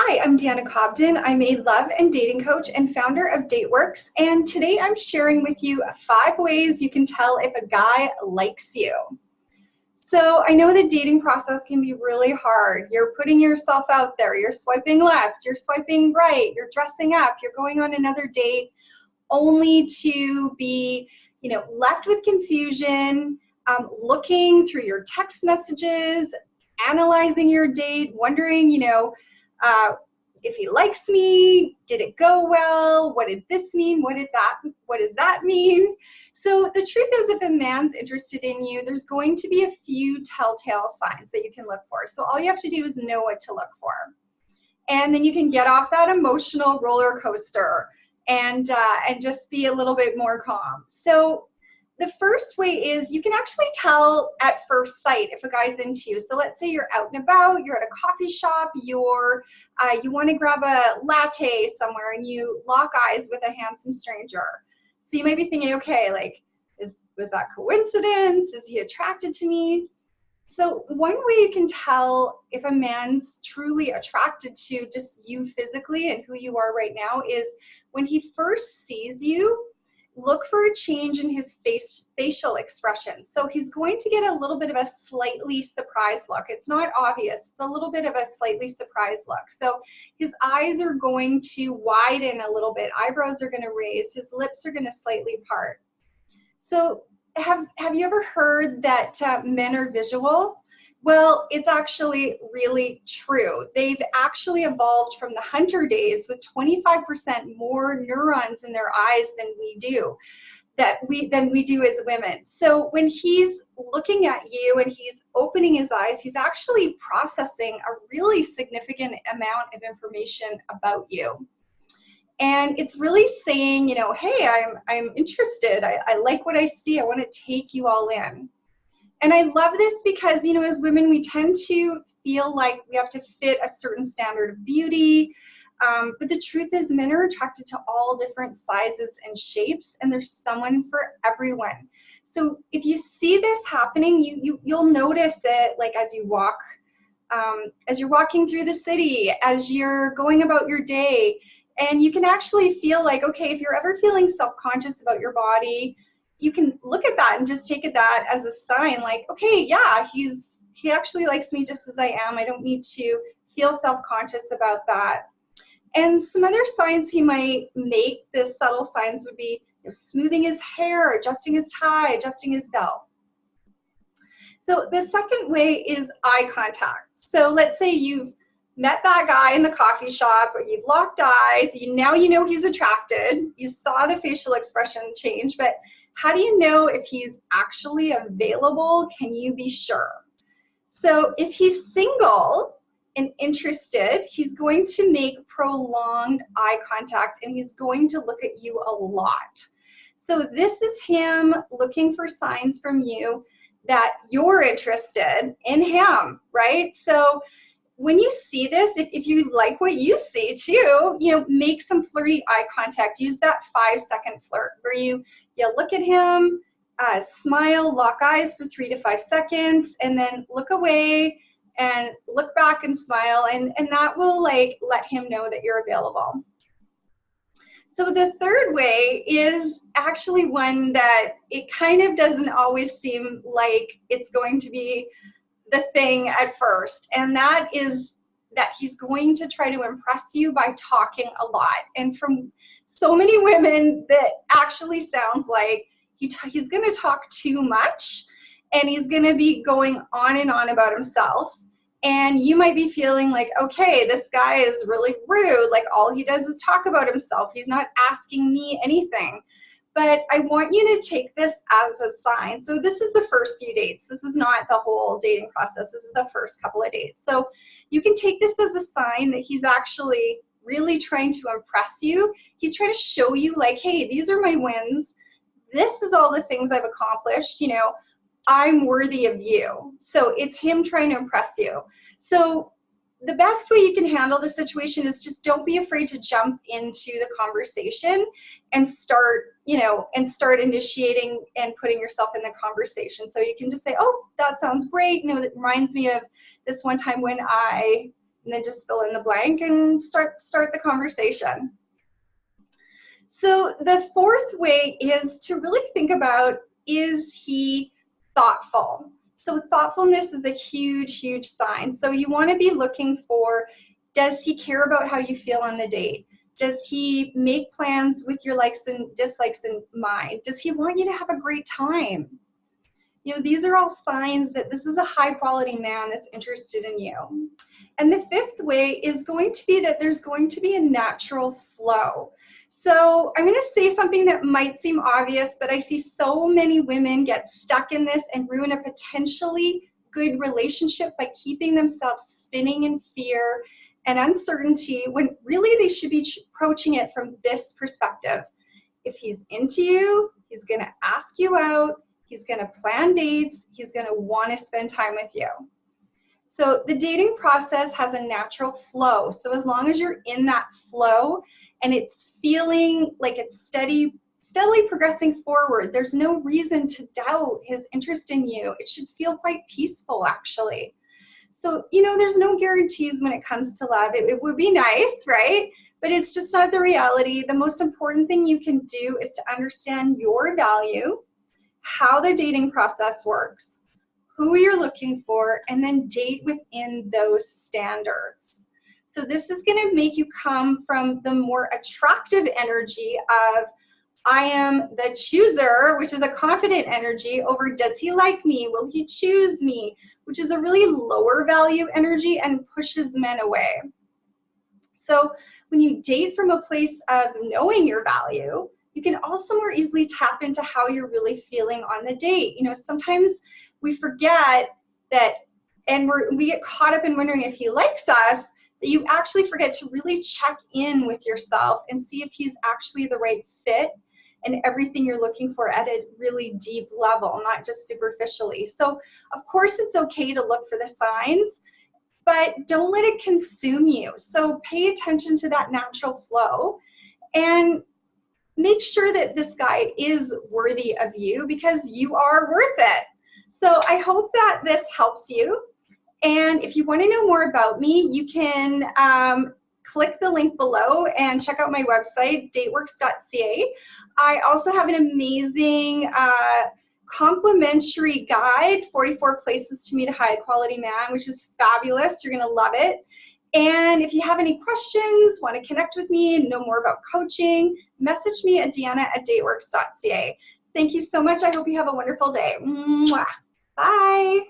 Hi, I'm Deanna Cobden. I'm a love and dating coach and founder of DateWorks, and today I'm sharing with you 5 ways you can tell if a guy likes you. So I know the dating process can be really hard. You're putting yourself out there, you're swiping left, you're swiping right, you're dressing up, you're going on another date, only to be, left with confusion, looking through your text messages, analyzing your date, wondering, uh, if he likes me, did it go well? What did this mean? What does that mean? So the truth is, if a man's interested in you, there's going to be a few telltale signs that you can look for. So all you have to do is know what to look for. And then you can get off that emotional roller coaster and just be a little bit more calm. So the first way is you can actually tell at first sight if a guy's into you. So let's say you're out and about, you're at a coffee shop, you want to grab a latte somewhere and you lock eyes with a handsome stranger. So you might be thinking, okay, like, was that coincidence? Is he attracted to me? So one way you can tell if a man's truly attracted to just you physically and who you are right now is when he first sees you, look for a change in his facial expression. So he's going to get a little bit of a slightly surprised look. It's not obvious. It's a little bit of a slightly surprised look. So his eyes are going to widen a little bit. Eyebrows are going to raise. His lips are going to slightly part. So have you ever heard that men are visual? Well, it's actually really true. They've actually evolved from the hunter days with 25% more neurons in their eyes than we do as women. So when he's looking at you and he's opening his eyes, he's actually processing a really significant amount of information about you. And it's really saying, hey, I'm interested. I like what I see. I want to take you all in. And I love this because, as women, we tend to feel like we have to fit a certain standard of beauty. But the truth is, men are attracted to all different sizes and shapes, and there's someone for everyone. So if you see this happening, you'll notice it, like as you walk, as you're walking through the city, as you're going about your day. And you can actually feel like, okay, if you're ever feeling self-conscious about your body, you can look at that and just take that as a sign, like, okay, yeah, he actually likes me just as I am. I don't need to feel self-conscious about that. And some other signs he might make, the subtle signs would be smoothing his hair, adjusting his tie, adjusting his belt. So the second way is eye contact. So let's say you've met that guy in the coffee shop, or you've locked eyes, now you know he's attracted, you saw the facial expression change, but how do you know if he's actually available? Can you be sure? So if he's single and interested, he's going to make prolonged eye contact and he's going to look at you a lot. So this is him looking for signs from you that you're interested in him, right? So when you see this, if you like what you see too, make some flirty eye contact. Use that 5-second flirt where you look at him, smile, lock eyes for 3 to 5 seconds, and then look away and look back and smile, and that will let him know that you're available. So the third way is actually one that it kind of doesn't always seem like it's going to be the thing at first, and that is that he's going to try to impress you by talking a lot. And from so many women, that actually sounds like he's going to talk too much, and he's going to be going on and on about himself. And you might be feeling like, okay, this guy is really rude. Like, all he does is talk about himself. He's not asking me anything. But I want you to take this as a sign. So this is the first few dates. This is not the whole dating process. This is the first couple of dates. So you can take this as a sign that he's actually really trying to impress you. He's trying to show you, like, hey, these are my wins. This is all the things I've accomplished. I'm worthy of you. So it's him trying to impress you. So the best way you can handle the situation is just don't be afraid to jump into the conversation and start initiating and putting yourself in the conversation. So you can just say, oh, that sounds great. That reminds me of this one time when I and then just fill in the blank and start the conversation. So the fourth way is to really think about, is he thoughtful? So thoughtfulness is a huge, huge sign. So you want to be looking for, does he care about how you feel on the date? Does he make plans with your likes and dislikes in mind? Does he want you to have a great time? You know, these are all signs that this is a high quality man that's interested in you. And the fifth way is going to be that there's going to be a natural flow. So I'm going to say something that might seem obvious, but I see so many women get stuck in this and ruin a potentially good relationship by keeping themselves spinning in fear and uncertainty, when really they should be approaching it from this perspective. If he's into you, he's going to ask you out, he's going to plan dates, he's going to want to spend time with you. So the dating process has a natural flow. So as long as you're in that flow and it's feeling like it's steadily progressing forward, there's no reason to doubt his interest in you. It should feel quite peaceful, actually. So, you know, there's no guarantees when it comes to love. It would be nice, right? But it's just not the reality. The most important thing you can do is to understand your value, how the dating process works, who you're looking for, and then date within those standards. So this is going to make you come from the more attractive energy of, I am the chooser, which is a confident energy, over does he like me? Will he choose me? Which is a really lower value energy and pushes men away. So when you date from a place of knowing your value, you can also more easily tap into how you're really feeling on the date. You know, sometimes we forget that, and we get caught up in wondering if he likes us, that you actually forget to really check in with yourself and see if he's actually the right fit and everything you're looking for at a really deep level, not just superficially. So of course it's okay to look for the signs, but don't let it consume you. So pay attention to that natural flow and make sure that this guy is worthy of you, because you are worth it. So I hope that this helps you. And if you want to know more about me, you can click the link below and check out my website, dateworks.ca. I also have an amazing complimentary guide, 44 places to meet a high quality man, which is fabulous. You're going to love it. And if you have any questions, want to connect with me and know more about coaching, message me at deanna@dateworks.ca. Thank you so much. I hope you have a wonderful day. Mwah. Bye.